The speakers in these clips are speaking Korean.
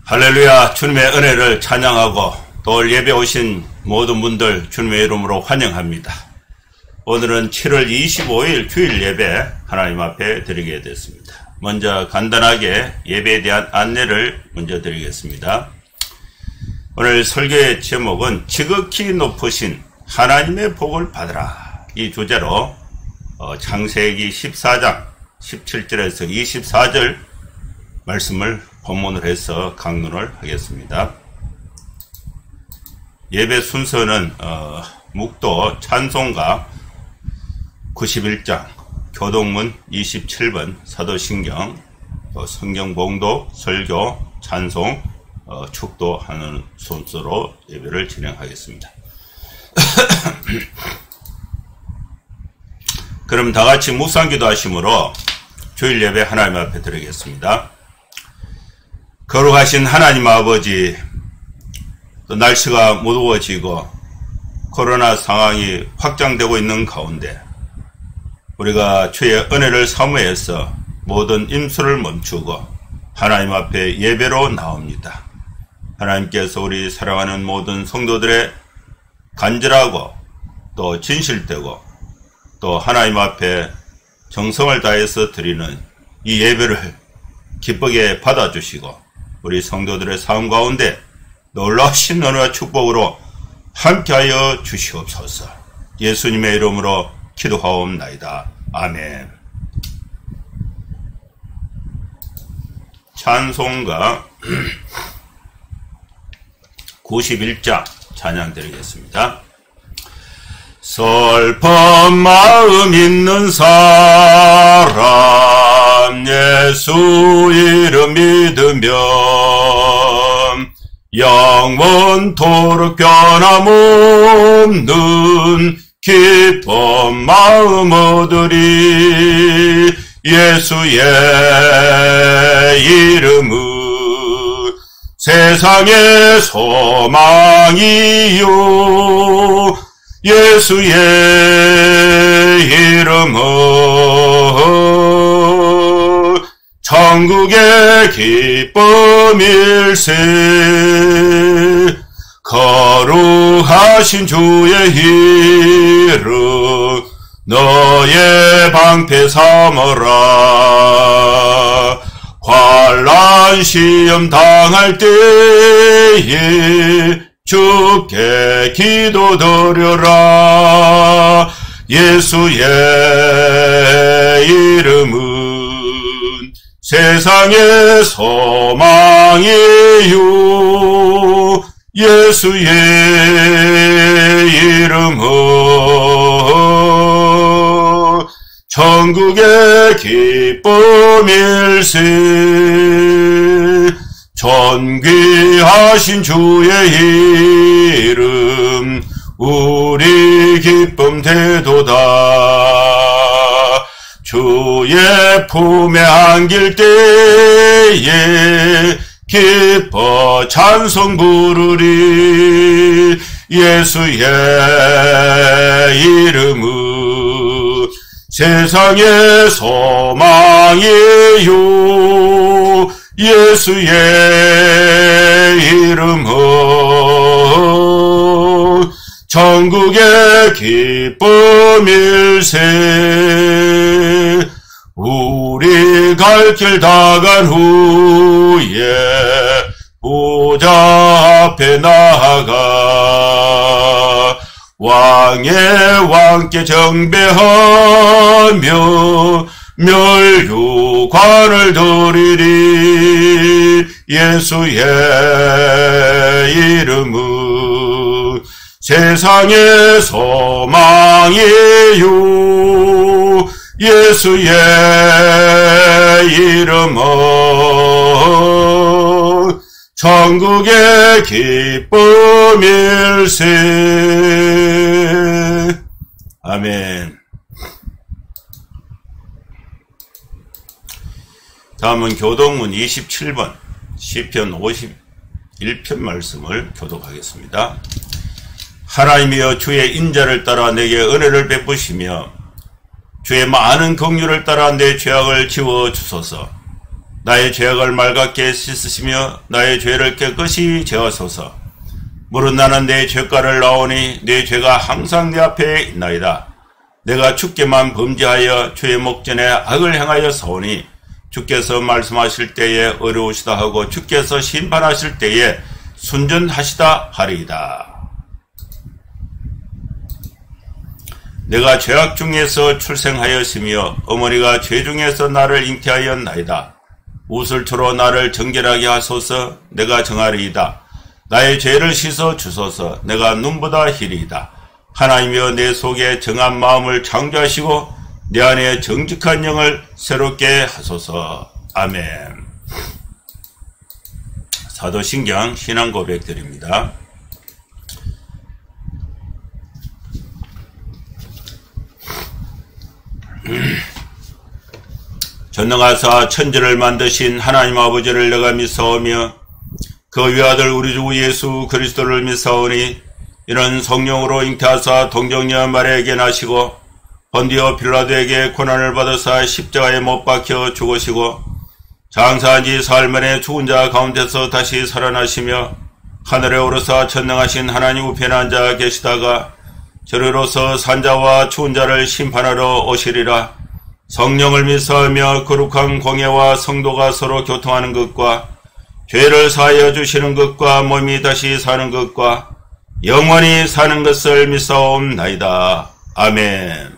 할렐루야. 주님의 은혜를 찬양하고 또 올 예배 오신 모든 분들 주님의 이름으로 환영합니다. 오늘은 7월 25일 주일 예배 하나님 앞에 드리게 됐습니다. 먼저 간단하게 예배에 대한 안내를 먼저 드리겠습니다. 오늘 설교의 제목은 지극히 높으신 하나님의 복을 받으라, 이 주제로 창세기 14장 17절에서 24절 말씀을 본문으로 해서 강론을 하겠습니다. 예배 순서는 묵도 찬송가 91장, 교동문 27번, 사도신경, 성경봉독, 설교, 찬송, 축도하는 순서로 예배를 진행하겠습니다. 그럼 다같이 묵상기도 하심으로 주일 예배 하나님 앞에 드리겠습니다. 거룩하신 하나님 아버지, 또 날씨가 무더워지고 코로나 상황이 확장되고 있는 가운데 우리가 주의 은혜를 사모해서 모든 임수를 멈추고 하나님 앞에 예배로 나옵니다. 하나님께서 우리 사랑하는 모든 성도들의 간절하고 또 진실되고 또 하나님 앞에 정성을 다해서 드리는 이 예배를 기쁘게 받아주시고 우리 성도들의 삶 가운데 놀라우신 은혜와 축복으로 함께하여 주시옵소서. 예수님의 이름으로 기도하옵나이다. 아멘. 찬송가 91장 찬양 드리겠습니다. 슬픈 마음 있는 사람 예수 이름 믿으면 영원토록 변함없는 기쁜 마음 얻으리. 예수의 이름은 세상의 소망이요 예수의 이름은 천국의 기쁨일세. 거룩하신 주의 이름 너의 방패 삼어라. 환난 시험 당할 때에 주께 기도드려라. 예수의 이름은 세상의 소망이요 예수의 이름은 천국의 기쁨일세. 존귀하신 주의 이름 우리 기쁨 되도다. 주의 품에 안길 때에 기뻐 찬송 부르리. 예수의 이름은 세상의 소망이요 예수의 이름은 천국의 기쁨일세. 우리 갈 길 다 간 후에 보좌 앞에 나아가 왕의 왕께 정배하며 멸류관을 드리리. 예수의 이름은 세상의 소망이요 예수의 이름은 천국의 기쁨일세. 아멘. 다음은 교동문 27번 시편 51편 말씀을 교독하겠습니다. 하나님이여 주의 인자를 따라 내게 은혜를 베푸시며 주의 많은 긍휼을 따라 내 죄악을 지워 주소서. 나의 죄악을 맑게 씻으시며 나의 죄를 깨끗이 제하소서. 무릇 나는 내 죄가를 나오니 내 죄가 항상 내 앞에 있나이다. 내가 주께만 범죄하여 주의 목전에 악을 행하여 사오니 주께서 말씀하실 때에 어려우시다 하고 주께서 심판하실 때에 순전하시다 하리이다. 내가 죄악 중에서 출생하였으며 어머니가 죄 중에서 나를 잉태하였나이다. 우슬초로 나를 정결하게 하소서. 내가 정하리이다. 나의 죄를 씻어 주소서. 내가 눈보다 희리이다. 하나님이여 내 속에 정한 마음을 창조하시고 내 안에 정직한 영을 새롭게 하소서. 아멘. 사도신경 신앙 고백드립니다. 전능하사 천지를 만드신 하나님 아버지를 내가 믿사오며 그 외아들 우리 주 예수 그리스도를 믿사오니 이는 성령으로 잉태하사 동정녀 마리아에게 나시고 본디오 빌라도에게 고난을 받으사 십자가에 못 박혀 죽으시고 장사한 지 사흘 만에 죽은 자 가운데서 다시 살아나시며 하늘에 오르사 전능하신 하나님 우편에 앉아 계시다가 저리로서 산자와 죽은 자를 심판하러 오시리라. 성령을 믿사오며 거룩한 공예와 성도가 서로 교통하는 것과 죄를 사하여 주시는 것과 몸이 다시 사는 것과 영원히 사는 것을 믿사옵나이다. 아멘.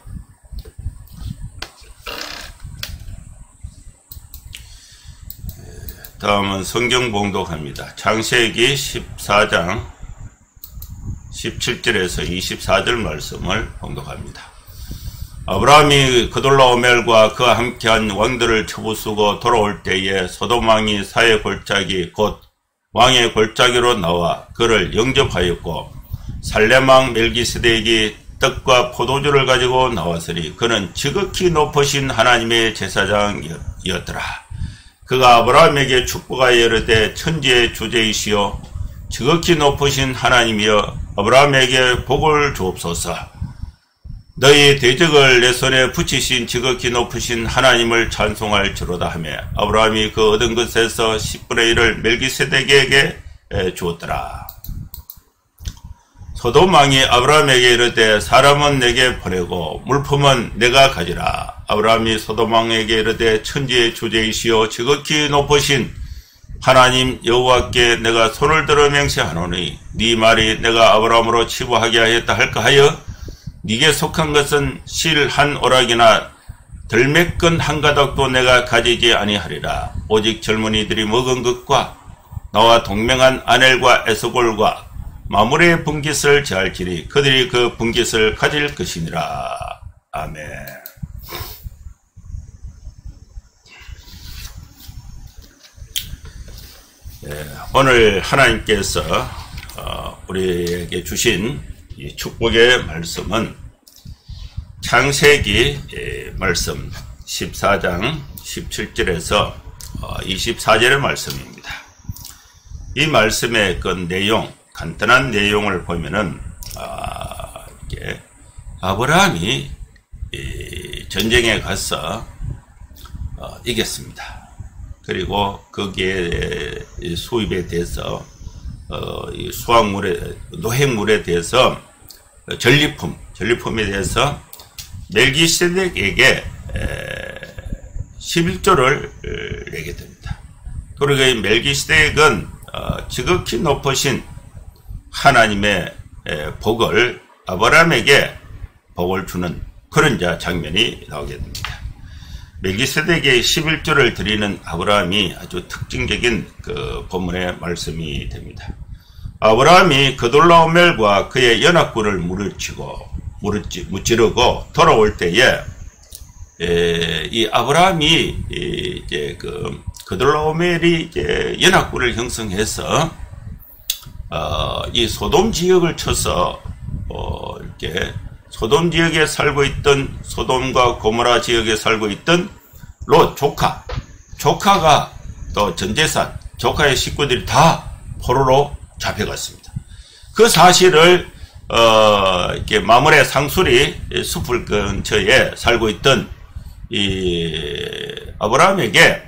다음은 성경 봉독합니다. 창세기 14장 17절에서 24절 말씀을 봉독합니다. 아브라함이 그돌라오멜과 그와 함께한 왕들을 쳐부수고 돌아올 때에 소돔 왕이 사의 골짜기 곧 왕의 골짜기로 나와 그를 영접하였고 살렘 왕 멜기세덱이 떡과 포도주를 가지고 나왔으니 그는 지극히 높으신 하나님의 제사장이었더라. 그가 아브라함에게 축복하여 이르되 천지의 주제이시오 지극히 높으신 하나님이여 아브라함에게 복을 주옵소서. 너희 대적을 내 손에 붙이신 지극히 높으신 하나님을 찬송할지로다 하며 아브라함이 그 얻은 것에서 10분의 1을 멜기세덱에게 주었더라. 소돔 왕이 아브라함에게 이르되 사람은 내게 보내고 물품은 내가 가지라. 아브라함이 소돔 왕에게 이르되 천지의 주제이시오 지극히 높으신 하나님 여호와께 내가 손을 들어 맹세하노니 네 말이 내가 아브라함으로 치부하게 하였다 할까 하여 네게 속한 것은 실 한 오락이나 들매끈 한 가닥도 내가 가지지 아니하리라. 오직 젊은이들이 먹은 것과 나와 동맹한 아넬과 에스골과 마므레의 분깃을 제할지니 그들이 그 분깃을 가질 것이니라. 아멘. 오늘 하나님께서 우리에게 주신 이 축복의 말씀은 창세기 말씀 14장 17절에서 24절의 말씀입니다. 이 말씀의 그 내용, 간단한 내용을 보면은 이게 아브라함이 전쟁에 가서 이겼습니다. 그리고 거기에 수입에 대해서 수확물에 노획물에 대해서 전리품에 대해서 멜기세덱에게 11조를 내게 됩니다. 그리고 이 멜기세덱은 지극히 높으신 하나님의 복을 아브라함에게 복을 주는 그런 장면이 나오게 됩니다. 멜기세덱의 11조를 드리는 아브라함이 아주 특징적인 그 본문의 말씀이 됩니다. 아브라함이 그돌라오멜과 그의 연합군을 무찌르고 돌아올 때에 이 아브라함이 이제 그돌라오멜이 이제 연합군을 형성해서 이 소돔 지역을 쳐서 이렇게 소돔 지역에 살고 있던 소돔과 고모라 지역에 살고 있던 롯 조카가 또 전재산 조카의 식구들이 다 포로로 잡혀갔습니다. 그 사실을 이렇게 마므레 상수리 숲을 근처에 살고 있던 이 아브라함에게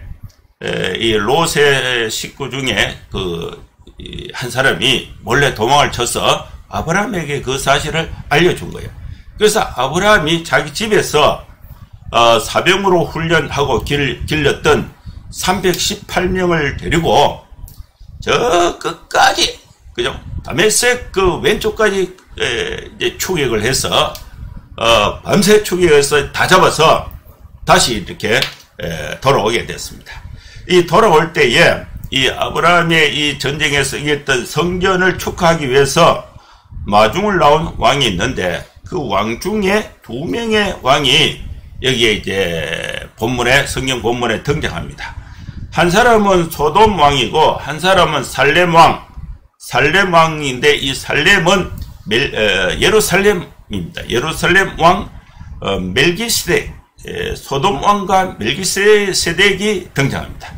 이 롯의 식구 중에 한 사람이 몰래 도망을 쳐서 아브라함에게 그 사실을 알려준 거예요. 그래서 아브라함이 자기 집에서 사병으로 훈련하고 길렀던 318명을 데리고 저 끝까지 그죠? 다메섹 그 왼쪽까지 이제 추격을 해서 밤새 추격해서 다 잡아서 다시 이렇게 돌아오게 됐습니다. 이 돌아올 때에 이 아브라함의 이 전쟁에서 이겼던 성전을 축하하기 위해서 마중을 나온 왕이 있는데 그 왕 중에 2명의 왕이 여기에 이제 성경 본문에 등장합니다. 한 사람은 소돔 왕이고 한 사람은 살렘 왕. 살렘 왕인데 이 살렘은 예루살렘입니다. 예루살렘 왕 멜기세덱, 소돔 왕과 멜기세덱이 등장합니다.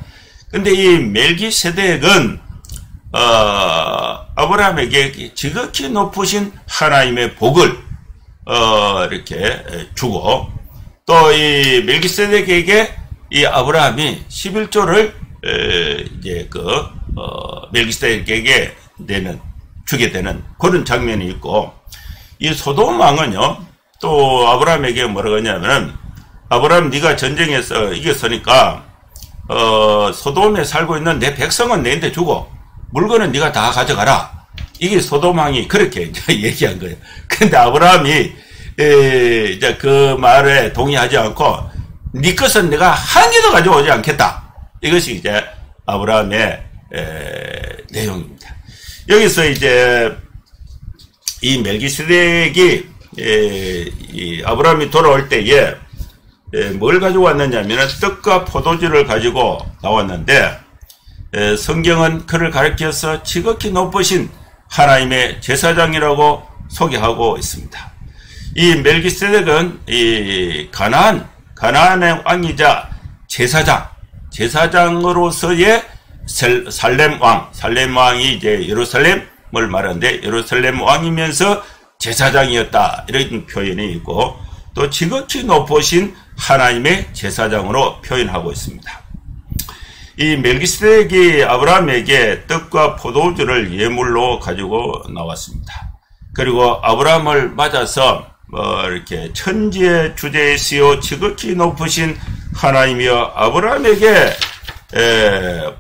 근데 이 멜기세덱은 아브라함에게 지극히 높으신 하나님의 복을 이렇게 주고 또 이 멜기세덱에게 이 아브라함이 11조를 이제 멜기세덱에게 주게 되는 그런 장면이 있고, 이 소돔 왕은요 또 아브라함에게 뭐라고 하냐면은, 아브라함 네가 전쟁에서 이겼으니까 소돔에 살고 있는 내 백성은 내한테 주고 물건은 네가 다 가져가라. 이게 소돔 왕이 그렇게 얘기한 거예요. 근데 아브라함이 이제 그 말에 동의하지 않고 네 것은 내가 한 개도 가져오지 않겠다. 이것이 이제 아브라함의 내용입니다. 여기서 이제 이 멜기세덱이 이 아브라함이 돌아올 때에 뭘 가지고 왔느냐면 떡과 포도주를 가지고 나왔는데, 성경은 그를 가리켜서 지극히 높으신 하나님의 제사장이라고 소개하고 있습니다. 이 멜기세덱은 이 가나안의 왕이자 제사장으로서의 살렘 왕이 이제 예루살렘을 말하는데 예루살렘 왕이면서 제사장이었다, 이런 표현이 있고, 또 지극히 높으신 하나님의 제사장으로 표현하고 있습니다. 이 멜기세덱이 아브라함에게 떡과 포도주를 예물로 가지고 나왔습니다. 그리고 아브라함을 맞아서 이렇게 천지의 주제이시오 지극히 높으신 하나님이여 아브라함에게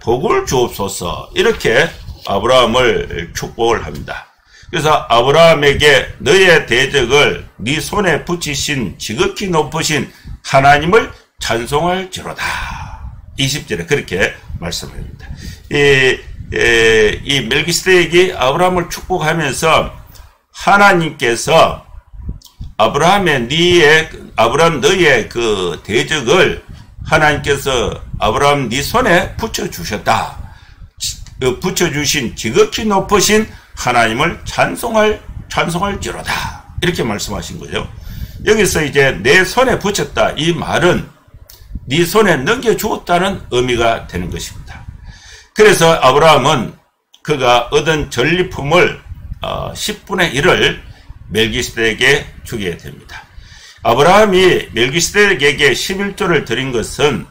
복을 주옵소서, 이렇게 아브라함을 축복을 합니다. 그래서 아브라함에게 너의 대적을 네 손에 붙이신 지극히 높으신 하나님을 찬송할지로다. 20절에 그렇게 말씀합니다. 이 멜기세덱이 아브라함을 축복하면서 하나님께서 아브라함 너의 그 대적을 하나님께서 아브라함 네 손에 붙여주셨다. 붙여주신 지극히 높으신 하나님을 찬송할지로다. 이렇게 말씀하신 거죠. 여기서 이제 내 손에 붙였다, 이 말은 네 손에 넘겨주었다는 의미가 되는 것입니다. 그래서 아브라함은 그가 얻은 전리품을 10분의 1을 멜기세덱에게 주게 됩니다. 아브라함이 멜기세덱에게 11조를 드린 것은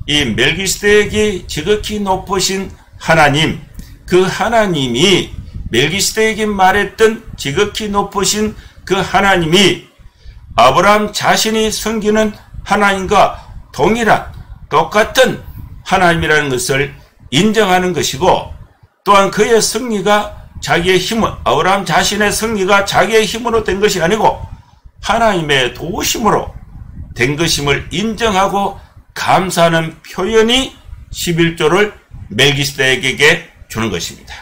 이 멜기세덱이 지극히 높으신 하나님, 그 하나님이 멜기세덱이 말했던 지극히 높으신 그 하나님이 아브라함 자신이 섬기는 하나님과 똑같은 하나님이라는 것을 인정하는 것이고, 또한 그의 승리가 자기의 힘은, 아브라함 자신의 승리가 자기의 힘으로 된 것이 아니고 하나님의 도우심으로 된 것임을 인정하고 감사하는 표현이 11조를 멜기세덱에게 주는 것입니다.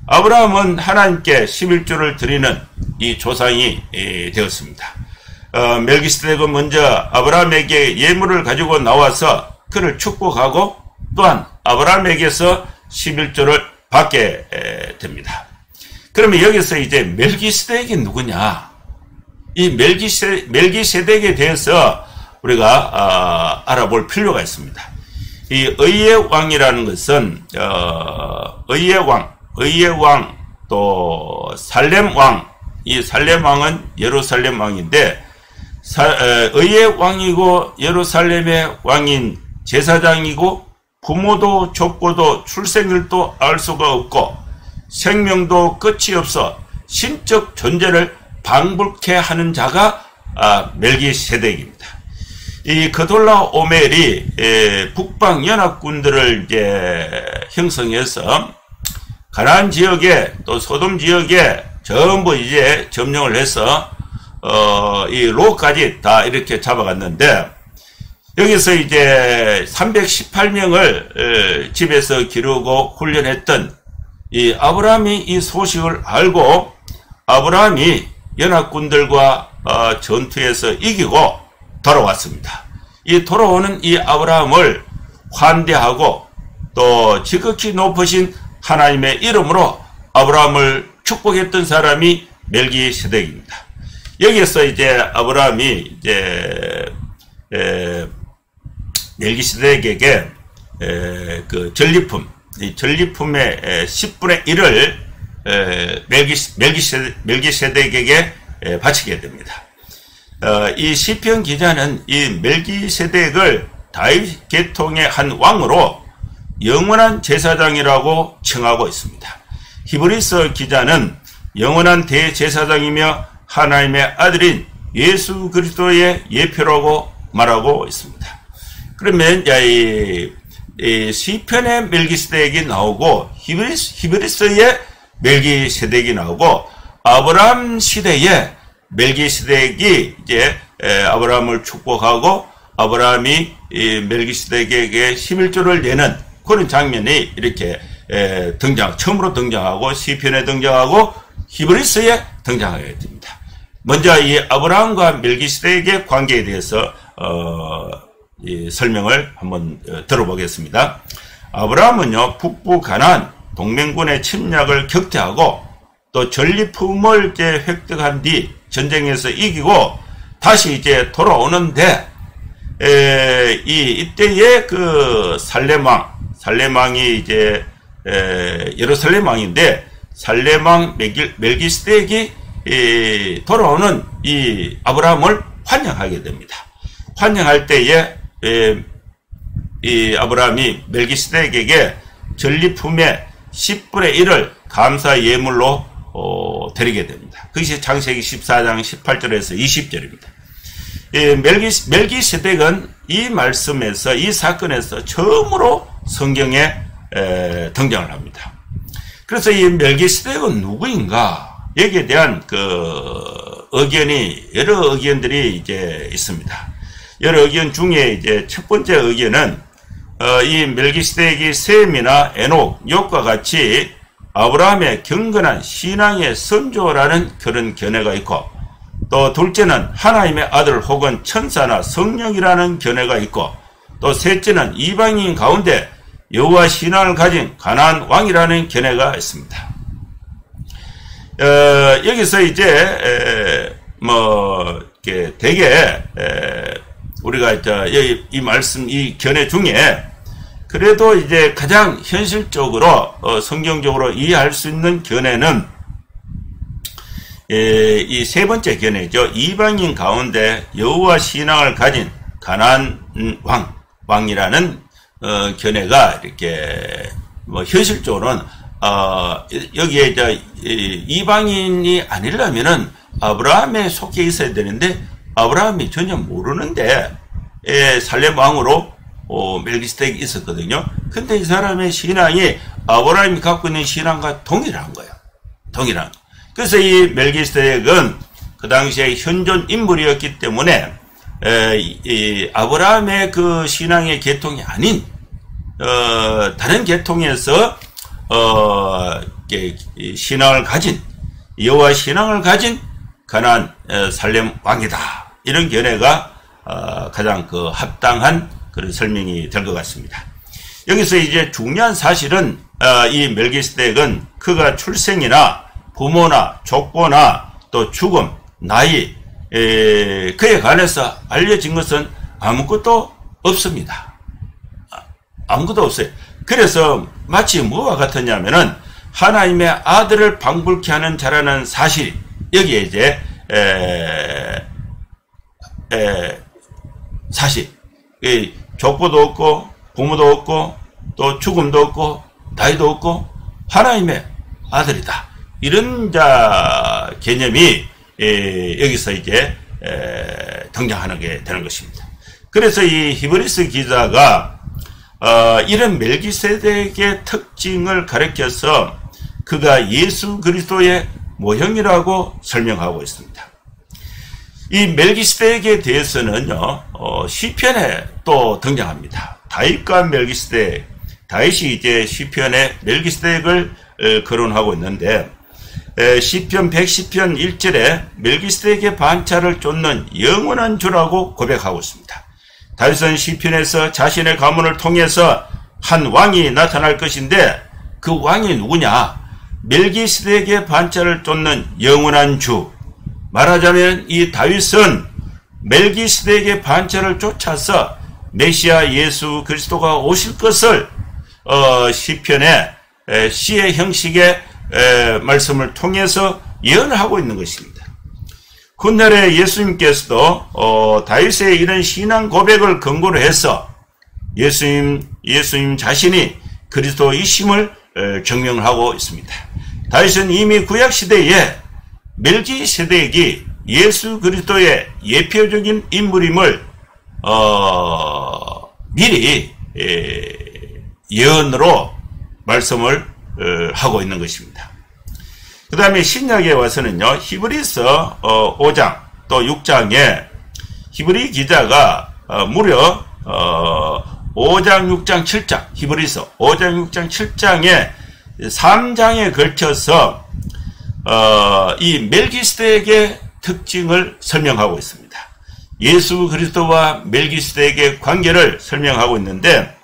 아브라함은 하나님께 11조를 드리는 이 조상이 되었습니다. 멜기세덱은 먼저 아브라함에게 예물을 가지고 나와서 그를 축복하고 또한 아브라함에게서 11조를 받게 됩니다. 그러면 여기서 이제 멜기세덱이 누구냐? 이 멜기세덱에 대해서 우리가 알아볼 필요가 있습니다. 이 의의 왕이라는 것은 의의 왕 또 살렘 왕, 이 살렘 왕은 예루살렘 왕인데 의의 왕이고 예루살렘의 왕인 제사장이고 부모도 족보도 출생일도 알 수가 없고 생명도 끝이 없어 신적 존재를 방불케 하는 자가 멜기세덱입니다. 이 그돌라오멜이 북방 연합군들을 이제 형성해서 가나안 지역에 또 소돔 지역에 전부 이제 점령을 해서 이 롯까지 다 이렇게 잡아갔는데, 여기서 이제 318명을 집에서 기르고 훈련했던 이 아브라함이 이 소식을 알고 아브라함이 연합군들과 전투에서 이기고 돌아왔습니다. 이 돌아오는 이 아브라함을 환대하고 또 지극히 높으신 하나님의 이름으로 아브라함을 축복했던 사람이 멜기세덱입니다. 여기에서 이제 아브라함이 이제 멜기세덱에게 그 전리품, 이 전리품의 10분의 1을 멜기세덱에게 바치게 됩니다. 이 시편 기자는 이 멜기세덱을 다윗 계통의 한 왕으로 영원한 제사장이라고称하고 있습니다. 히브리서 기자는 영원한 대제사장이며 하나님의 아들인 예수 그리스도의 예표라고 말하고 있습니다. 그러면 이 시편의 멜기세덱이 나오고 히브리서의 멜기세덱이 나오고 아브라함 시대에 멜기세덱이 이제 아브라함을 축복하고 아브라함이 멜기세덱에게 11조를 내는 그런 장면이 이렇게 처음으로 등장하고 시편에 등장하고 히브리서에 등장하게 됩니다. 먼저 이 아브라함과 멜기세덱의 관계에 대해서 이 설명을 한번 들어보겠습니다. 아브라함은요, 북부 가나안 동맹군의 침략을 격퇴하고 또 전리품을 이제 획득한 뒤 전쟁에서 이기고 다시 이제 돌아오는데, 이때의 그 살렘왕이 이제 예루살렘 왕인데, 살렘왕 멜기세덱이 돌아오는 이 아브라함을 환영하게 됩니다. 환영할 때에 이 아브라함이 멜기세덱에게 전리품의 10분의 1을 감사 예물로 드리게 됩니다. 그것이 창세기 14장 18절에서 20절입니다. 멜기세덱은 이 말씀에서, 이 사건에서 처음으로 성경에 등장을 합니다. 그래서 이 멜기세덱은 누구인가? 여기에 대한 여러 의견들이 이제 있습니다. 여러 의견 중에 이제 첫 번째 의견은, 이 멜기세덱이 셈이나 에녹, 욥과 같이 아브라함의 경건한 신앙의 선조라는 그런 견해가 있고, 또 둘째는 하나님의 아들 혹은 천사나 성령이라는 견해가 있고, 또 셋째는 이방인 가운데 여호와 신앙을 가진 가나안 왕이라는 견해가 있습니다. 여기서 이제 되게 우리가 이 말씀, 이 견해 중에 그래도 이제 가장 현실적으로 성경적으로 이해할 수 있는 견해는 이 세 번째 견해죠. 이방인 가운데 여호와 신앙을 가진 가나안 왕이라는 견해가 이렇게 현실적으로는 여기에 이방인이 아니려면은 아브라함에 속해 있어야 되는데 아브라함이 전혀 모르는데 살렘 왕으로 멜기세덱이 있었거든요. 근데 이 사람의 신앙이 아브라함이 갖고 있는 신앙과 동일한 거예요. 동일한. 그래서 이 멜기세덱은 그 당시에 현존 인물이었기 때문에 이 아브라함의 그 신앙의 계통이 아닌 다른 계통에서 신앙을 가진, 여호와 신앙을 가진 가나안 살렘 왕이다. 이런 견해가 가장 합당한 그런 설명이 될 것 같습니다. 여기서 이제 중요한 사실은 이 멜기세덱은 그가 출생이나 부모나 족보나 또 죽음, 나이, 그에 관해서 알려진 것은 아무것도 없습니다. 아무것도 없어요. 그래서 마치 뭐와 같았냐면은 하나님의 아들을 방불케 하는 자라는 사실, 여기에 이제 사실, 족보도 없고 부모도 없고 또 죽음도 없고 나이도 없고 하나님의 아들이다. 이런 개념이 여기서 이제 등장하게 되는 것입니다. 그래서 이 히브리서 기자가 이런 멜기세덱의 특징을 가리켜서 그가 예수 그리스도의 모형이라고 설명하고 있습니다. 이 멜기세덱에 대해서는요, 시편에 또 등장합니다. 다윗과 멜기세덱, 다윗이 이제 시편에 멜기세덱을 거론하고 있는데, 시편 110편 1절에 멜기세덱의 반차를 쫓는 영원한 주라고 고백하고 있습니다. 다윗은 시편에서 자신의 가문을 통해서 한 왕이 나타날 것인데 그 왕이 누구냐? 멜기세덱의 반차를 쫓는 영원한 주. 말하자면 이 다윗은 멜기세덱의 반차를 쫓아서 메시아 예수 그리스도가 오실 것을 시편의 시의 형식의 말씀을 통해서 예언하고 있는 것입니다. 훗날에 예수님께서도 다윗의 이런 신앙 고백을 근거로 해서 예수님 자신이 그리스도이심을 증명하고 있습니다. 다윗은 이미 구약시대에 멜기세덱이 예수 그리스도의 예표적인 인물임을 미리 예언으로 말씀을 하고 있는 것입니다. 그 다음에 신약에 와서는요, 히브리서 5장 또 6장에 히브리 기자가 무려 5장, 6장, 7장, 히브리서 5장, 6장, 7장에 3장에 걸쳐서 이 멜기세덱의 특징을 설명하고 있습니다. 예수 그리스도와 멜기세덱의 관계를 설명하고 있는데,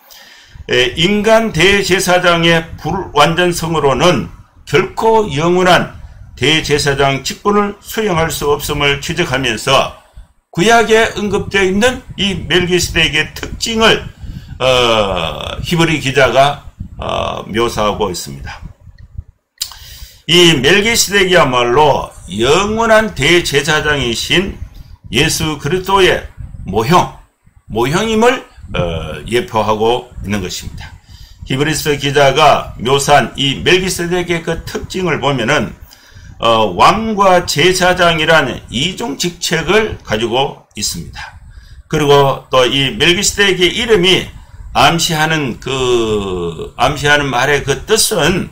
인간 대제사장의 불완전성으로는 결코 영원한 대제사장 직분을 수행할 수 없음을 지적하면서 구약에 언급되어 있는 이 멜기세덱의 특징을 히브리 기자가 묘사하고 있습니다. 이 멜기세덱이야말로 영원한 대제사장이신 예수 그리스도의 모형임을 예표하고 있는 것입니다. 히브리서 기자가 묘사한 이 멜기세덱의 그 특징을 보면은 왕과 제사장이라는 이중 직책을 가지고 있습니다. 그리고 또 이 멜기세덱의 이름이 암시하는 말의 그 뜻은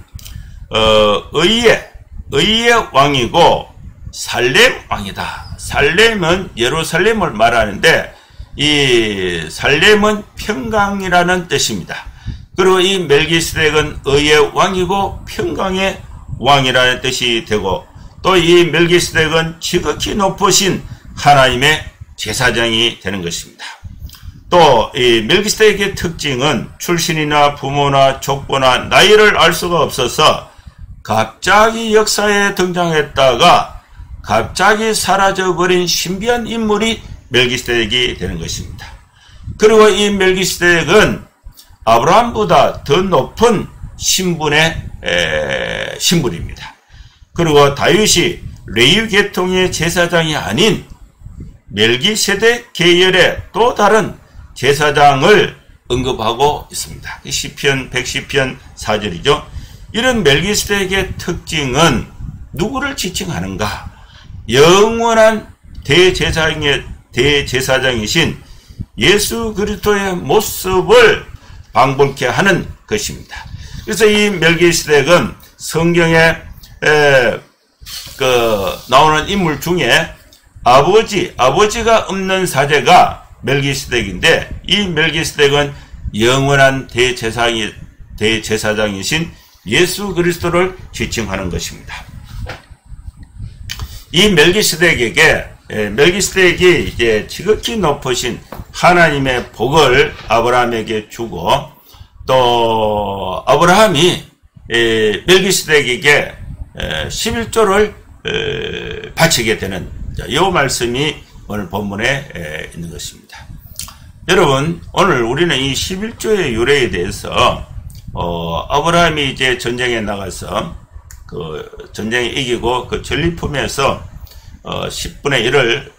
의의 왕이고 살렘 왕이다. 살렘은 예루살렘을 말하는데 이 살렘은 평강이라는 뜻입니다. 그리고 이 멜기세덱은 의의 왕이고 평강의 왕이라는 뜻이 되고, 또 이 멜기세덱은 지극히 높으신 하나님의 제사장이 되는 것입니다. 또 이 멜기세덱의 특징은 출신이나 부모나 족보나 나이를 알 수가 없어서 갑자기 역사에 등장했다가 갑자기 사라져버린 신비한 인물이 멜기세덱이 되는 것입니다. 그리고 이 멜기세덱은 아브라함보다 더 높은 신분의 신분입니다. 그리고 다윗이 레위 계통의 제사장이 아닌 멜기세덱 계열의 또 다른 제사장을 언급하고 있습니다. 시편 110편 4절이죠. 이런 멜기세덱의 특징은 누구를 지칭하는가? 영원한 대제사장이신 예수 그리스도의 모습을 방불케 하는 것입니다. 그래서 이 멜기세덱은 성경에 나오는 인물 중에 아버지가 없는 사제가 멜기세덱인데, 이 멜기세덱은 영원한 대제사장이신 예수 그리스도를 지칭하는 것입니다. 이 멜기세덱이 이제 지극히 높으신 하나님의 복을 아브라함에게 주고, 또 아브라함이 멜기세덱에게 11조를 바치게 되는 이 말씀이 오늘 본문에 있는 것입니다. 여러분, 오늘 우리는 이 11조의 유래에 대해서 아브라함이 이제 전쟁에 나가서 그 전쟁에 이기고 그 전리품에서 10분의 1을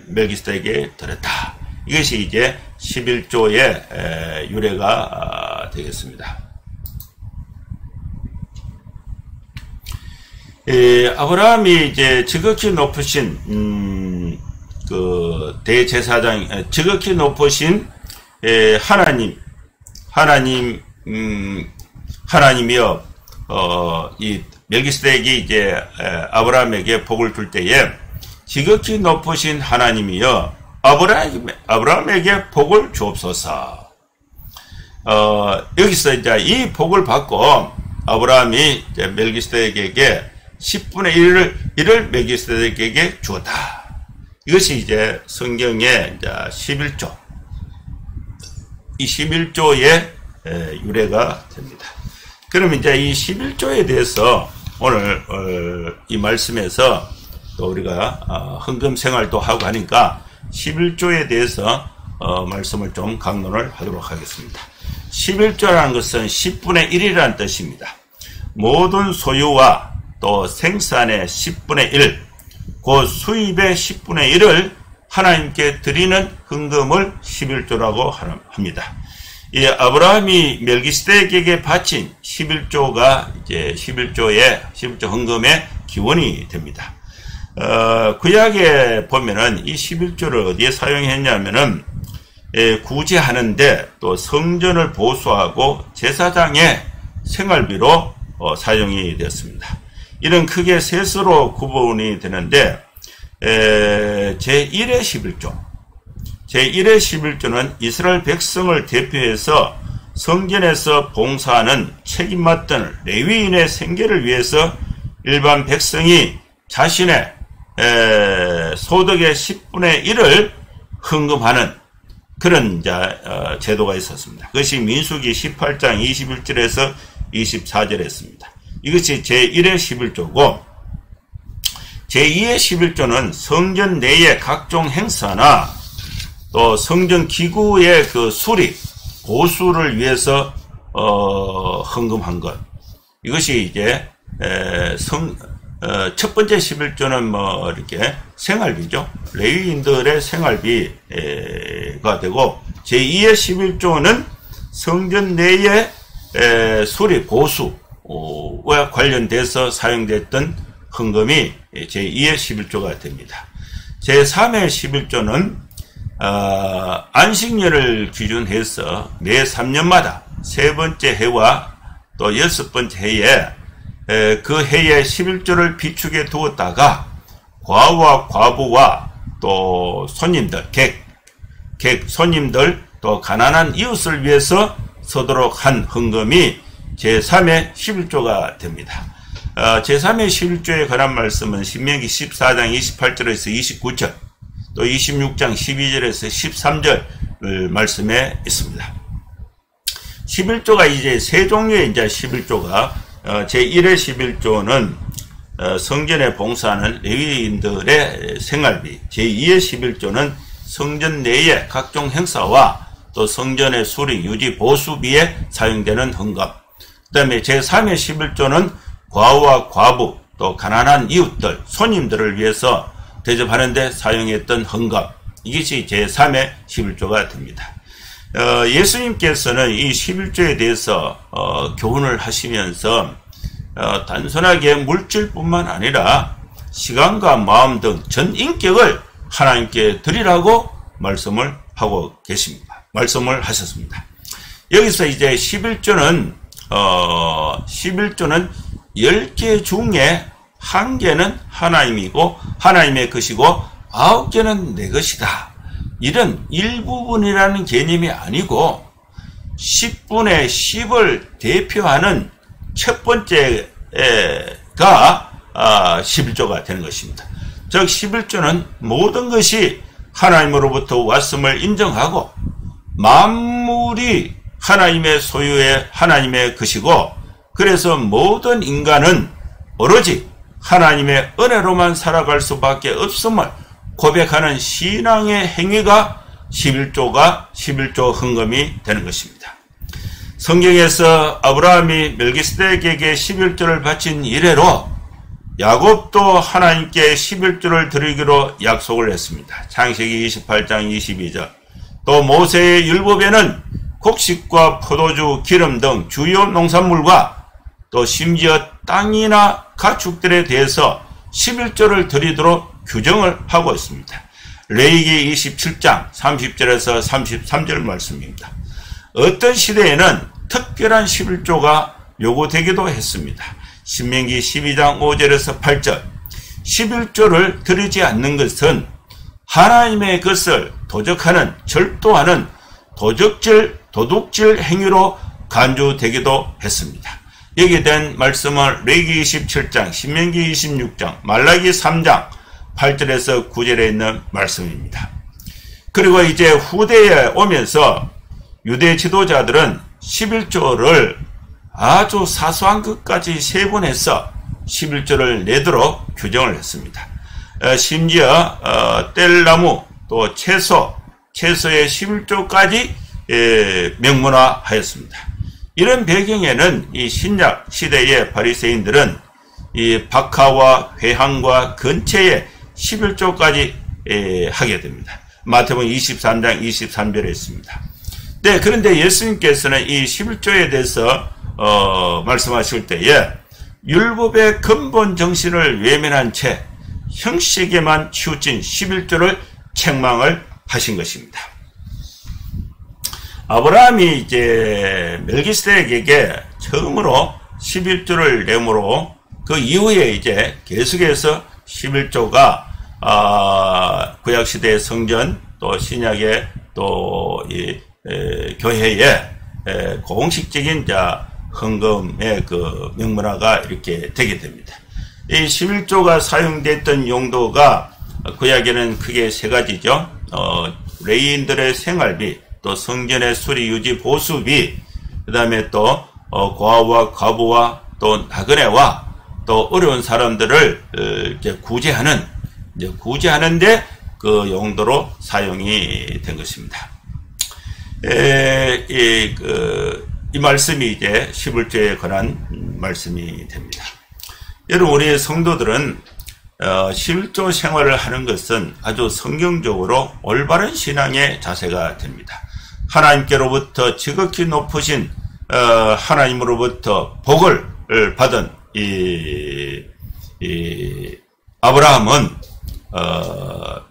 멜기세덱에게 드렸다. 이것이 이제 11조의 유래가 되겠습니다. 아브라함이 이제 지극히 높으신 그 대제사장, 지극히 높으신 하나님이여 이 멜기스덱이 이제 아브라함에게 복을 줄 때에 지극히 높으신 하나님이여 아브라함에게 복을 주옵소서. 여기서 이제 이 복을 받고 아브라함이 이제 멜기스덱에게 10분의 1을 멜기스덱에게 주었다. 이것이 이제 성경의 이제 11조, 이 11조의 유래가 됩니다. 그럼 이제 이 11조에 대해서 오늘 이 말씀에서 또 우리가 헌금 생활도 하고 하니까 11조에 대해서 말씀을 좀 강론을 하도록 하겠습니다. 11조라는 것은 10분의 1이라는 뜻입니다. 모든 소유와 또 생산의 10분의 1, 그 수입의 10분의 1을 하나님께 드리는 헌금을 11조라고 합니다. 이 아브라함이 멜기스덱에게 바친 11조가 이제 11조 헌금의 기원이 됩니다. 구약에 보면은 이 11조를 어디에 사용했냐면은 구제하는데 또 성전을 보수하고 제사장의 생활비로 사용이 되었습니다. 이런 크게 셋으로 구분이 되는데 제1의 11조, 제1의 11조는 이스라엘 백성을 대표해서 성전에서 봉사하는 책임 맡던 레위인의 생계를 위해서 일반 백성이 자신의 소득의 10분의 1을 헌금하는 그런 제도가 있었습니다. 그것이 민수기 18장 21절에서 24절이었습니다. 이것이 제1의 11조고 제2의 11조는 성전 내의 각종 행사나 또 성전 기구의 그 수리, 고수를 위해서 헌금한 것. 이것이 이제 첫 번째 11조는 뭐 이렇게 생활비죠. 레위인들의 생활비가 되고 제2의 11조는 성전 내의 수리, 고수와 관련돼서 사용됐던 헌금이 제2의 11조가 됩니다. 제3의 11조는 안식년을 기준해서 매 3년마다 세 번째 해와 또 6번째 해에 그 해에 11조를 비축해 두었다가 과부와 과부와 또 손님들, 손님들 또 가난한 이웃을 위해서 서도록 한 헌금이 제3의 11조가 됩니다. 제3의 11조에 관한 말씀은 신명기 14장 28절에서 29절 또 26장 12절에서 13절 말씀에 있습니다. 11조가 이제 세 종류의 이제 11조가 제1의 11조는 성전에 봉사하는 레위인들의 생활비, 제2의 11조는 성전 내의 각종 행사와 또 성전의 수리, 유지, 보수비에 사용되는 헌금, 그 다음에 제3의 11조는 과부와 과부, 또 가난한 이웃들, 손님들을 위해서 대접하는 데 사용했던 헌금, 이것이 제3의 11조가 됩니다. 예수님께서는 이 11조에 대해서 교훈을 하시면서 단순하게 물질뿐만 아니라 시간과 마음 등 전 인격을 하나님께 드리라고 말씀을 하고 계십니다. 말씀을 하셨습니다. 여기서 이제 11조는 10개 중에 1개는 하나님이고 하나님의 것이고 9개는 내 것이다. 이런 일부분이라는 개념이 아니고 10분의 10을 대표하는 첫 번째가 11조가 되는 것입니다. 즉 11조는 모든 것이 하나님으로부터 왔음을 인정하고 만물이 하나님의 소유의 하나님의 것이고 그래서 모든 인간은 오로지 하나님의 은혜로만 살아갈 수밖에 없음을 고백하는 신앙의 행위가 11조 헌금이 되는 것입니다. 성경에서 아브라함이 멜기스덱에게 11조를 바친 이래로 야곱도 하나님께 11조를 드리기로 약속을 했습니다. 창세기 28장 22절. 또 모세의 율법에는 곡식과 포도주, 기름 등 주요 농산물과 또 심지어 땅이나 가축들에 대해서 11조를 드리도록 규정을 하고 있습니다. 레위기 27장 30절에서 33절 말씀입니다. 어떤 시대에는 특별한 11조가 요구되기도 했습니다. 신명기 12장 5절에서 8절 11조를 드리지 않는 것은 하나님의 것을 도적하는, 절도하는 도둑질 행위로 간주되기도 했습니다. 여기에 대한 말씀을 레위기 27장, 신명기 26장, 말라기 3장 8절에서 9절에 있는 말씀입니다. 그리고 이제 후대에 오면서 유대 지도자들은 11조를 아주 사소한 것까지 세분해서 11조를 내도록 규정을 했습니다. 심지어 뗄나무 또 채소의 11조까지 명문화하였습니다. 이런 배경에는 이 신약 시대의 바리새인들은 이 박하와 회항과 근처에 11조까지 하게 됩니다. 마태복음 23장 23절에 있습니다. 네, 그런데 예수님께서는 이 11조에 대해서 말씀하실 때에 율법의 근본 정신을 외면한 채 형식에만 치우친 11조를 책망을 하신 것입니다. 아브라함이 이제 멜기세덱에게 처음으로 11조를 내므로 그 이후에 이제 계속해서 11조가 구약시대의 성전 또 신약의 또 이 교회의 공식적인 헌금의 그 명문화가 이렇게 되게 됩니다. 이 11조가 사용됐던 용도가 구약에는 크게 세 가지죠. 레위인들의 생활비, 또 성전의 수리 유지 보수비, 그 다음에 또 고아와 과부와 또 나그네와 또 어려운 사람들을 이렇게 구제하는데 그 용도로 사용이 된 것입니다. 이 말씀이 이제 11조에 관한 말씀이 됩니다. 여러분, 우리 성도들은 11조 생활을 하는 것은 아주 성경적으로 올바른 신앙의 자세가 됩니다. 하나님께로부터 지극히 높으신 하나님으로부터 복을 받은 이 아브라함은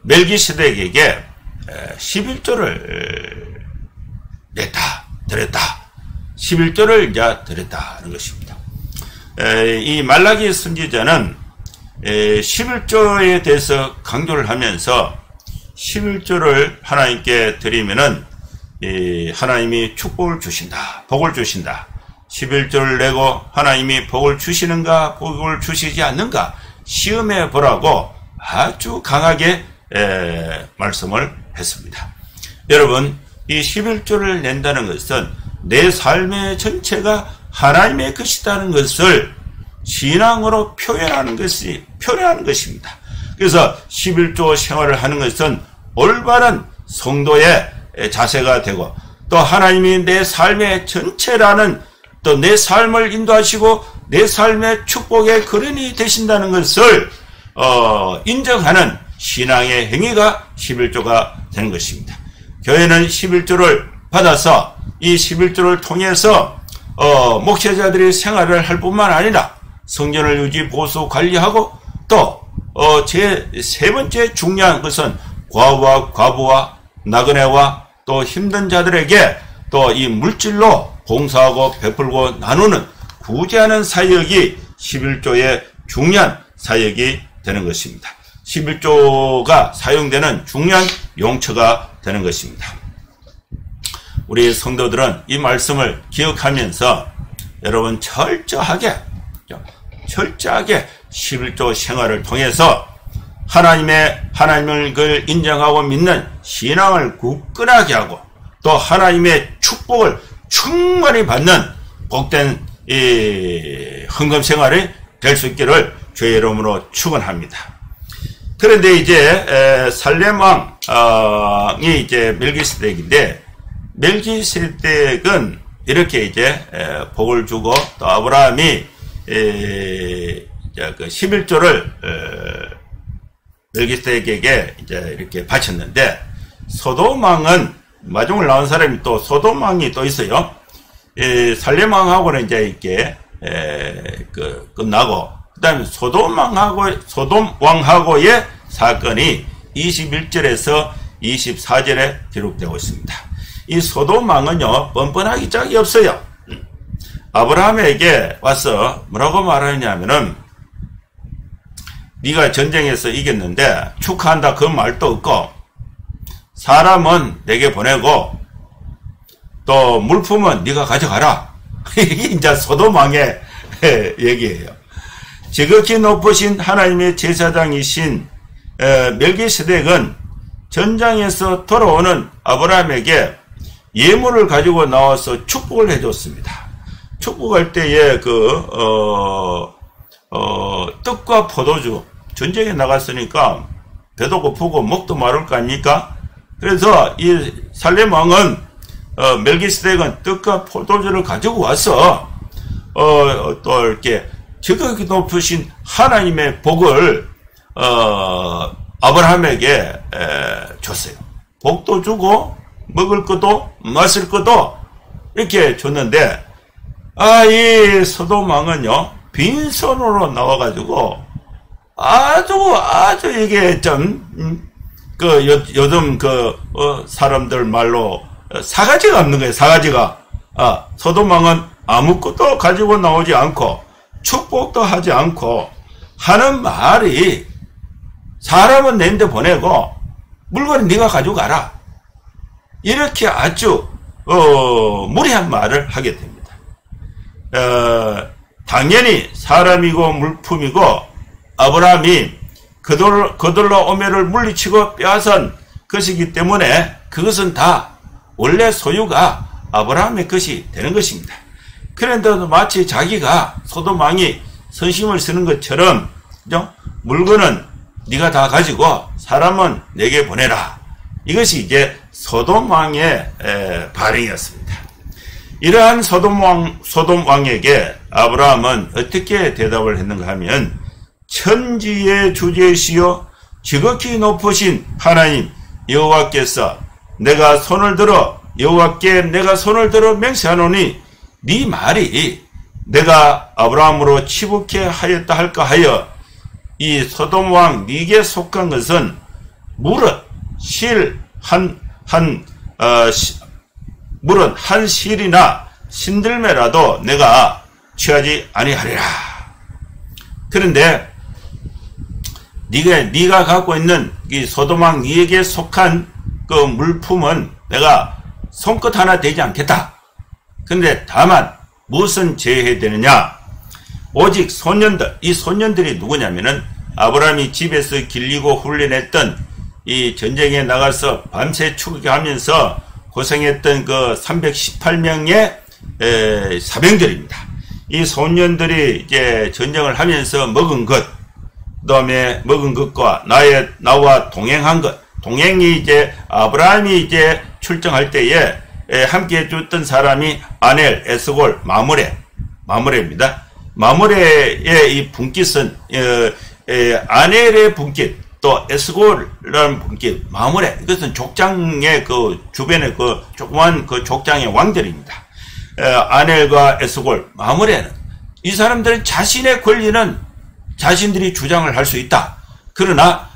멜기세덱에게 11조를 드렸다. 11조를 이제 드렸다는 것입니다. 이 말라기 선지자는 11조에 대해서 강조를 하면서 11조를 하나님께 드리면은 하나님이 축복을 주신다, 복을 주신다. 11조를 내고 하나님이 복을 주시는가, 복을 주시지 않는가 시험해 보라고 아주 강하게 말씀을 했습니다. 여러분, 이 11조를 낸다는 것은 내 삶의 전체가 하나님의 것이라는 것을 신앙으로 표현하는 것입니다. 그래서 11조 생활을 하는 것은 올바른 성도의 자세가 되고, 또 하나님이 내 삶의 전체라는, 또 내 삶을 인도하시고 내 삶의 축복의 근원이 되신다는 것을 인정하는 신앙의 행위가 11조가 되는 것입니다. 교회는 11조를 받아서 이 11조를 통해서 목회자들이 생활을 할 뿐만 아니라 성전을 유지 보수 관리하고, 또 제 세 번째 중요한 것은 고아와 과부와 나그네와 또 힘든 자들에게 또 이 물질로 봉사하고 베풀고 나누는, 구제하는 사역이 11조의 중요한 사역이 되는 것입니다. 11조가 사용되는 중요한 용처가 되는 것입니다. 우리 성도들은 이 말씀을 기억하면서 여러분 철저하게 11조 생활을 통해서 하나님을 인정하고 믿는 신앙을 굳건하게 하고, 또 하나님의 축복을 충만히 받는 복된 이 헌금 생활이 될 수 있기를 주의 이름으로 축원합니다. 그런데 이제 살렘 왕이 이제 멜기세덱인데, 멜기세덱은 이렇게 이제 복을 주고, 또 아브라함이 그 11조를 멜기세덱에게 이제 이렇게 바쳤는데, 소돔 왕은 마중을 나온 사람이 또 소돔 왕이 또 있어요. 살렘 왕하고는 이제 이렇게 끝나고, 그 다음에 소돔 왕하고의 사건이 21절에서 24절에 기록되고 있습니다. 이 소돔 왕은요, 뻔뻔하기 짝이 없어요. 아브라함에게 와서 뭐라고 말하냐면은, 네가 전쟁에서 이겼는데 축하한다 그 말도 없고, 사람은 내게 보내고 또 물품은 네가 가져가라. 이게 이제 소돔 왕의 얘기예요. 지극히 높으신 하나님의 제사장이신 멜기세덱은 전장에서 돌아오는 아브라함에게 예물을 가지고 나와서 축복을 해줬습니다. 축복할 때에 떡과 포도주, 전쟁에 나갔으니까 배도 고프고 목도 마를 거 아닙니까? 그래서 이 살렘 왕은 멜기세덱은 떡과 포도주를 가지고 와서 또 이렇게 지극히 높으신 하나님의 복을 아브라함에게 줬어요. 복도 주고 먹을 것도 마실 것도 이렇게 줬는데, 이 소돔 왕은요, 빈손으로 나와가지고 아주 이게 좀 요즘 사람들 말로 사가지가 없는 거예요. 사가지가. 소돔 왕은 아무것도 가지고 나오지 않고 축복도 하지 않고 하는 말이, 사람은 내한테 보내고 물건은 네가 가지고 가라. 이렇게 아주 무례한 말을 하게 됩니다. 당연히 사람이고 물품이고 아브라함이 그들로 오매를 물리치고 빼앗은 것이기 때문에 그것은 다 원래 소유가 아브라함의 것이 되는 것입니다. 그런데도 마치 자기가 소돔 왕이 선심을 쓰는 것처럼, 그죠? 물건은 네가 다 가지고 사람은 내게 보내라. 이것이 이제 소돔 왕의 발행이었습니다. 이러한 소돔 왕에게 아브라함은 어떻게 대답을 했는가 하면, 천지의 주제시여 지극히 높으신 하나님 여호와께서 여호와께 내가 손을 들어 맹세하노니 네 말이 내가 아브라함으로 치북해 하였다 할까 하여 이 소돔 왕 네게 속한 것은 물은 한 실이나 신들매라도 내가 취하지 아니하리라. 그런데 네가 갖고 있는 이 소돔 왕 네에게 속한 그 물품은 내가 손끝 하나 되지 않겠다. 근데 다만 무슨 제해야 되느냐? 오직 이 소년들이 누구냐면은 아브라함이 집에서 길리고 훈련했던, 이 전쟁에 나가서 밤새 추격하면서 고생했던 그 318명의 사병들입니다. 이 소년들이 이제 전쟁을 하면서 먹은 것, 그 다음에 먹은 것과 나와 동행한 것, 동행이 이제 아브라함이 이제 출정할 때에 함께 해줬던 사람이 아넬, 에스골, 마므레입니다. 마므레의 이 분깃은 아넬의 분깃, 또 에스골이라는 분깃, 마므레, 이것은 족장의 그 주변의 그 조그만 그 족장의 왕들입니다. 아넬과 에스골, 마므레는 이 사람들은 자신의 권리는 자신들이 주장을 할 수 있다. 그러나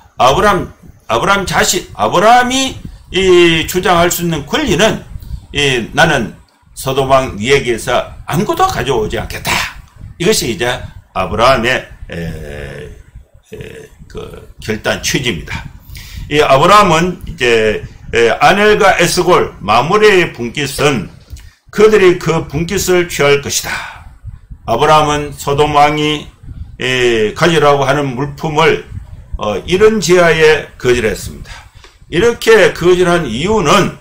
아브라함이 이 주장할 수 있는 권리는 나는 소돔 왕 네에게서 아무것도 가져오지 않겠다. 이것이 이제 아브라함의 그 결단 취지입니다. 이 아브라함은 이제 아넬과 에스골, 마므레의 분깃은 그들이 그 분깃을 취할 것이다. 아브라함은 소돔 왕이 가지라고 하는 물품을 이런 지하에 거절했습니다. 이렇게 거절한 이유는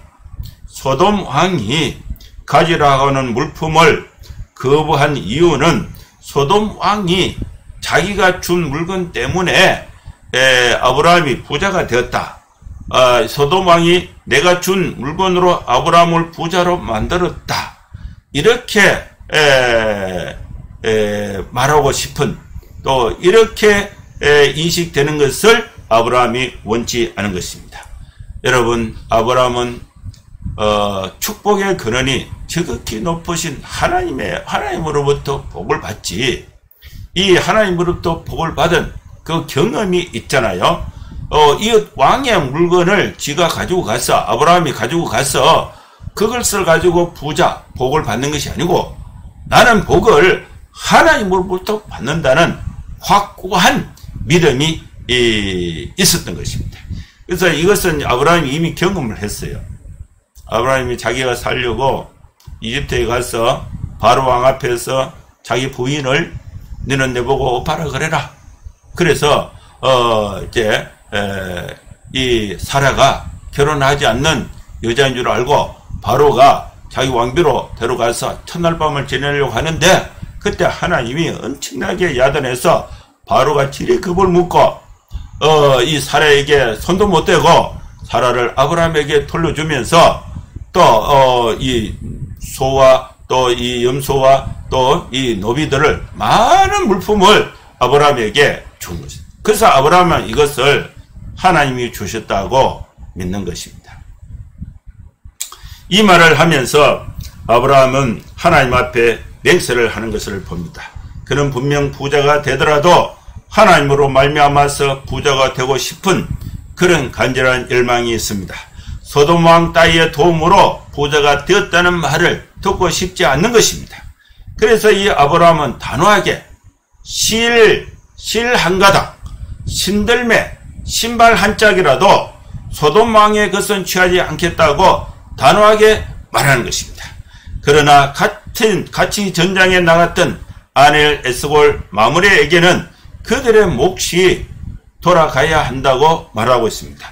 소돔 왕이 가지라고 하는 물품을 거부한 이유는 소돔 왕이 자기가 준 물건 때문에 아브라함이 부자가 되었다. 소돔 왕이 내가 준 물건으로 아브라함을 부자로 만들었다. 이렇게 말하고 싶은, 또 이렇게 인식되는 것을 아브라함이 원치 않은 것입니다. 여러분, 아브라함은 축복의 근원이 지극히 높으신 하나님으로부터 복을 받지, 이 하나님으로부터 복을 받은 그 경험이 있잖아요. 이 왕의 물건을 지가 가지고 가서, 아브라함이 가지고 가서 그것을 가지고 복을 받는 것이 아니고, 나는 복을 하나님으로부터 받는다는 확고한 믿음이 있었던 것입니다. 그래서 이것은 아브라함이 이미 경험을 했어요. 아브라함이 자기가 살려고 이집트에 가서 바로 왕 앞에서 자기 부인을 너는 내보고 오빠라 그래라. 그래서 이 사라가 결혼하지 않는 여자인 줄 알고 바로가 자기 왕비로 데려가서 첫날 밤을 지내려고 하는데, 그때 하나님이 엄청나게 야단해서 바로가 지리 급을 묶고 이 사라에게 손도 못 대고 사라를 아브라함에게 돌려주면서 또 이 소와 또 이 염소와 또 이 노비들을 많은 물품을 아브라함에게 준 것입니다. 그래서 아브라함은 이것을 하나님이 주셨다고 믿는 것입니다. 이 말을 하면서 아브라함은 하나님 앞에 맹세를 하는 것을 봅니다. 그는 분명 부자가 되더라도 하나님으로 말미암아서 부자가 되고 싶은 그런 간절한 열망이 있습니다. 소돔 왕 따위의 도움으로 부자가 되었다는 말을 듣고 싶지 않는 것입니다. 그래서 이 아브라함은 단호하게 실 한 가닥, 신들매, 신발 한 짝이라도 소돔 왕의 것은 취하지 않겠다고 단호하게 말하는 것입니다. 그러나 같이 전장에 나갔던 아넬, 에스골, 마므레에게는 그들의 몫이 돌아가야 한다고 말하고 있습니다.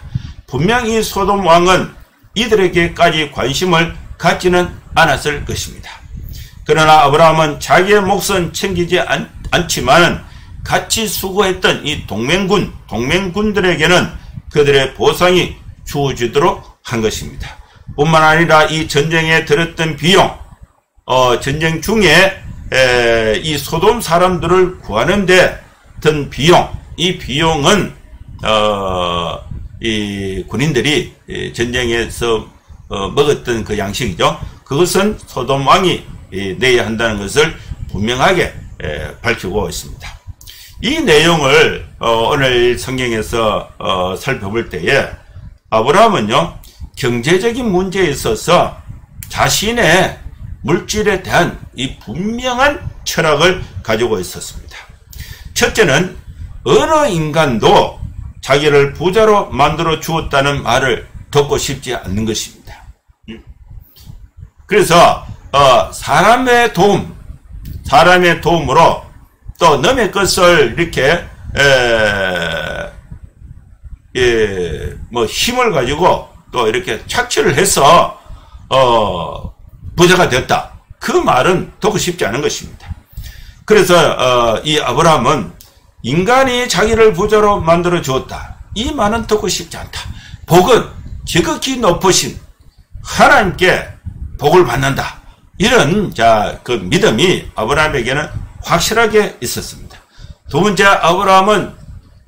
분명히 소돔 왕은 이들에게까지 관심을 갖지는 않았을 것입니다. 그러나 아브라함은 자기의 몫은 챙기지 않지만 같이 수고했던 이 동맹군들에게는 그들의 보상이 주어지도록 한 것입니다. 뿐만 아니라 이 전쟁에 들었던 비용, 전쟁 중에 이 소돔 사람들을 구하는 데 든 비용, 이 비용은 이 군인들이 전쟁에서 먹었던 그 양식이죠. 그것은 소돔 왕이 내야 한다는 것을 분명하게 밝히고 있습니다. 이 내용을 오늘 성경에서 살펴볼 때에 아브라함은요, 경제적인 문제에 있어서 자신의 물질에 대한 이 분명한 철학을 가지고 있었습니다. 첫째는 어느 인간도 자기를 부자로 만들어 주었다는 말을 듣고 싶지 않는 것입니다. 그래서 사람의 도움으로 또 남의 것을 이렇게 힘을 가지고 또 이렇게 착취를 해서 부자가 됐다. 그 말은 듣고 싶지 않은 것입니다. 그래서 이 아브라함은 인간이 자기를 부자로 만들어 주었다. 이 말은 듣고 싶지 않다. 복은 지극히 높으신 하나님께 복을 받는다. 이런 그 믿음이 아브라함에게는 확실하게 있었습니다. 두 번째, 아브라함은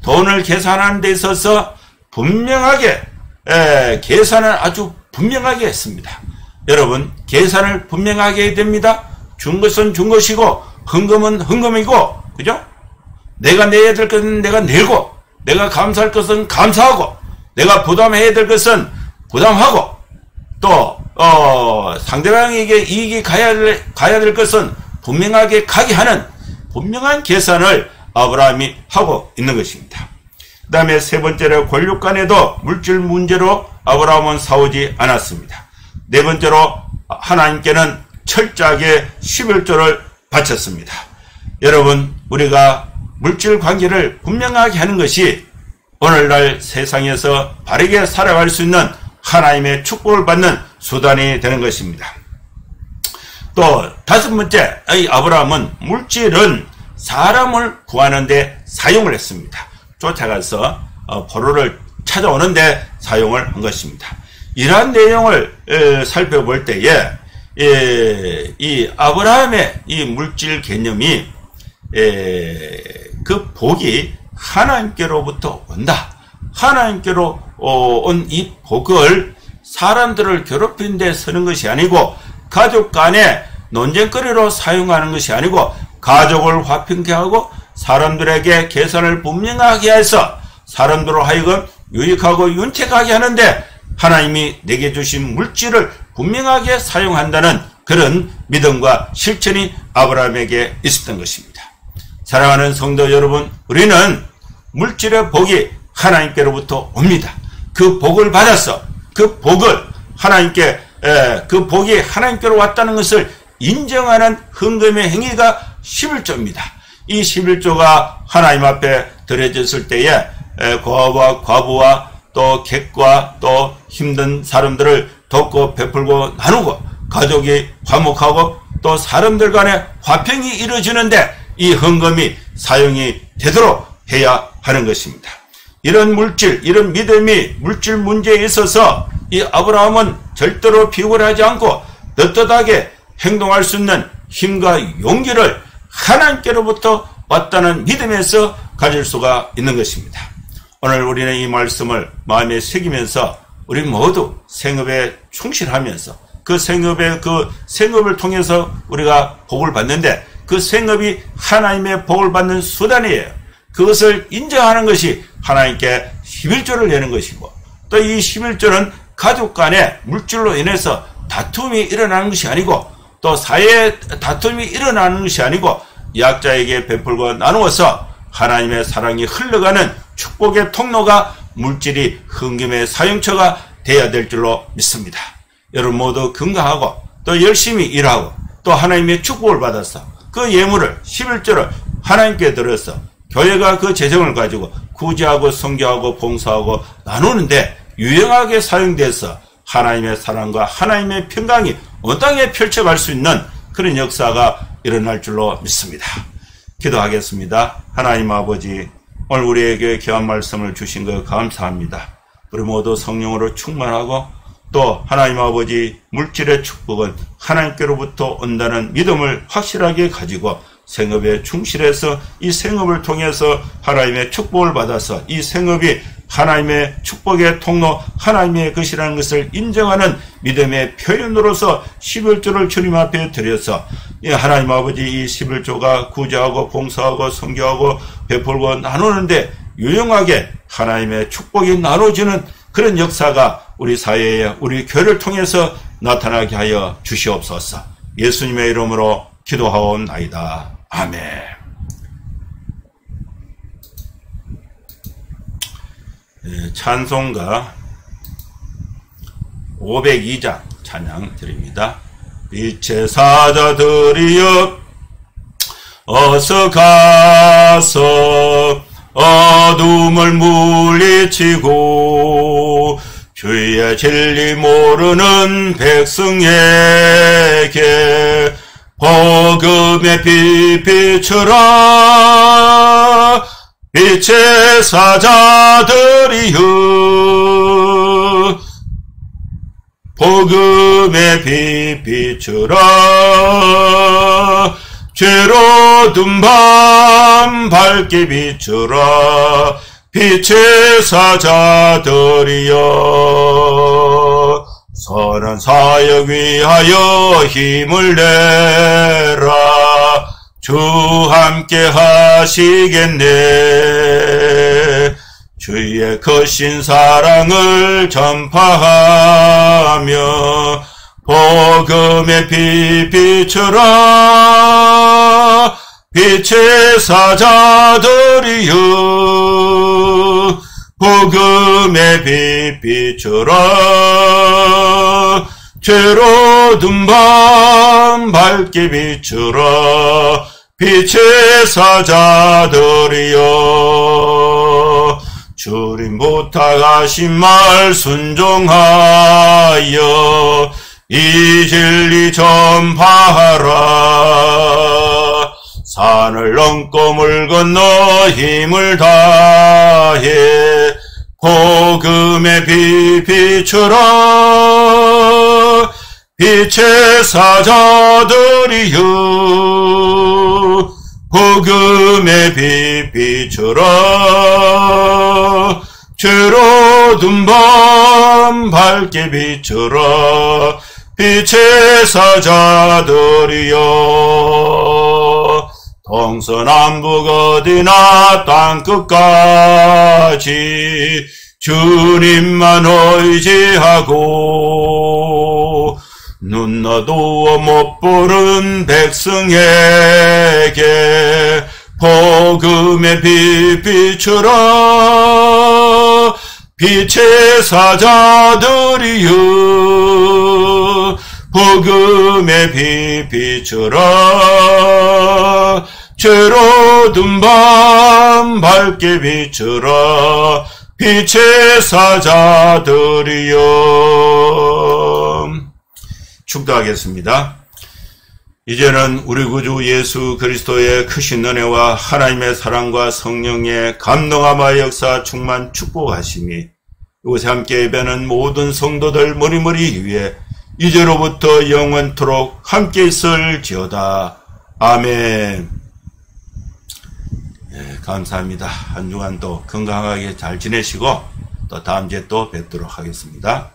돈을 계산하는 데 있어서 분명하게 계산을 아주 분명하게 했습니다. 여러분, 계산을 분명하게 해야 됩니다. 준 것은 준 것이고 헌금은 헌금이고, 그죠? 내가 내야 될 것은 내가 내고, 내가 감사할 것은 감사하고, 내가 부담해야 될 것은 부담하고, 또 상대방에게 이익이 가야 될 것은 분명하게 가게 하는 분명한 계산을 아브라함이 하고 있는 것입니다. 그 다음에 세 번째로 권력 간에도 물질 문제로 아브라함은 싸우지 않았습니다. 네 번째로 하나님께는 철저하게 11조를 바쳤습니다. 여러분, 우리가 물질 관계를 분명하게 하는 것이 오늘날 세상에서 바르게 살아갈 수 있는 하나님의 축복을 받는 수단이 되는 것입니다. 또 다섯 번째, 이 아브라함은 물질은 사람을 구하는 데 사용을 했습니다. 쫓아가서 포로를 찾아오는 데 사용을 한 것입니다. 이러한 내용을 살펴볼 때에 이 아브라함의 이 물질 개념이 그 복이 하나님께로부터 온다. 하나님께로 온 이 복을 사람들을 괴롭히는 데 쓰는 것이 아니고 가족 간에 논쟁거리로 사용하는 것이 아니고 가족을 화평케 하고 사람들에게 계산을 분명하게 해서 사람들로 하여금 유익하고 윤택하게 하는데 하나님이 내게 주신 물질을 분명하게 사용한다는 그런 믿음과 실천이 아브라함에게 있었던 것입니다. 사랑하는 성도 여러분, 우리는 물질의 복이 하나님께로부터 옵니다. 그 복을 받아서 그 복을 하나님께 그 복이 하나님께로 왔다는 것을 인정하는 헌금의 행위가 11조입니다. 이 11조가 하나님 앞에 드려졌을 때에 고아와 과부와 또 객과 또 힘든 사람들을 돕고 베풀고 나누고 가족이 화목하고 또 사람들 간에 화평이 이루어지는데 이 헌금이 사용이 되도록 해야 하는 것입니다. 이런 물질, 이런 믿음이 물질 문제에 있어서 이 아브라함은 절대로 비굴하지 않고 떳떳하게 행동할 수 있는 힘과 용기를 하나님께로부터 왔다는 믿음에서 가질 수가 있는 것입니다. 오늘 우리는 이 말씀을 마음에 새기면서 우리 모두 생업에 충실하면서 그 생업을 통해서 우리가 복을 받는데 그 생업이 하나님의 복을 받는 수단이에요. 그것을 인정하는 것이 하나님께 11조를 내는 것이고 또 이 11조는 가족 간에 물질로 인해서 다툼이 일어나는 것이 아니고 또 사회에 다툼이 일어나는 것이 아니고 약자에게 베풀고 나누어서 하나님의 사랑이 흘러가는 축복의 통로가 물질이 헌금의 사용처가 되어야 될 줄로 믿습니다. 여러분 모두 건강하고 또 열심히 일하고 또 하나님의 축복을 받아서 그 예물을 11조를 하나님께 드려서 교회가 그 재정을 가지고 구제하고 선교하고 봉사하고 나누는데 유용하게 사용돼서 하나님의 사랑과 하나님의 평강이 온 땅에 펼쳐갈 수 있는 그런 역사가 일어날 줄로 믿습니다. 기도하겠습니다. 하나님 아버지, 오늘 우리에게 귀한 말씀을 주신 것 감사합니다. 우리 모두 성령으로 충만하고 또 하나님 아버지 물질의 축복은 하나님께로부터 온다는 믿음을 확실하게 가지고 생업에 충실해서 이 생업을 통해서 하나님의 축복을 받아서 이 생업이 하나님의 축복의 통로 하나님의 것이라는 것을 인정하는 믿음의 표현으로서 11조를 주님 앞에 드려서 하나님 아버지 이 11조가 구제하고 봉사하고 선교하고 베풀고 나누는데 유용하게 하나님의 축복이 나눠지는 그런 역사가 우리 사회에 우리 교회를 통해서 나타나게 하여 주시옵소서. 예수님의 이름으로 기도하옵나이다. 아멘. 찬송가 502장 찬양 드립니다. 빛의 사자들이여 어서 가서 어둠을 물리치고 주의 진리 모르는 백성에게 복음의 빛 비추라. 빛의 사자들이여 복음의 빛 비추라. 죄로 든 밤 밝게 비추라. 빛의 사자들이여 선한 사역 위하여 힘을 내라. 주 함께 하시겠네. 주의 거신 사랑을 전파하며 복음의 빛 비추라. 빛의 사자들이여 복음의 빛 비추라. 죄로 든 밤 밝게 비추라. 빛의 사자들이여 주님 부탁하신 말 순종하여 이 진리 전파하라. 산을 넘고 물 건너 힘을 다해 복음의 빛 비추라. 빛의 사자들이여 복음의 빛 비추라. 죄로 든 밤 밝게 비춰라 빛의 사자들이여 동서남북 어디나 땅끝까지 주님만 의지하고 눈 어두워 못 보는 백성에게 복음의 빛 비추라 빛의 사자들이여 복음의 빛 비추라 죄로 든 밤 밝게 비추라 빛의 사자들이여. 축도하겠습니다. 이제는 우리 구주 예수 그리스도의 크신 은혜와 하나님의 사랑과 성령의 감동함과 역사 충만 축복하심이 이곳에 함께 예배하는 모든 성도들 머리머리 위에 이제로부터 영원토록 함께 있을지어다. 아멘. 네, 감사합니다. 한 주간도 건강하게 잘 지내시고 또 다음 주에 또 뵙도록 하겠습니다.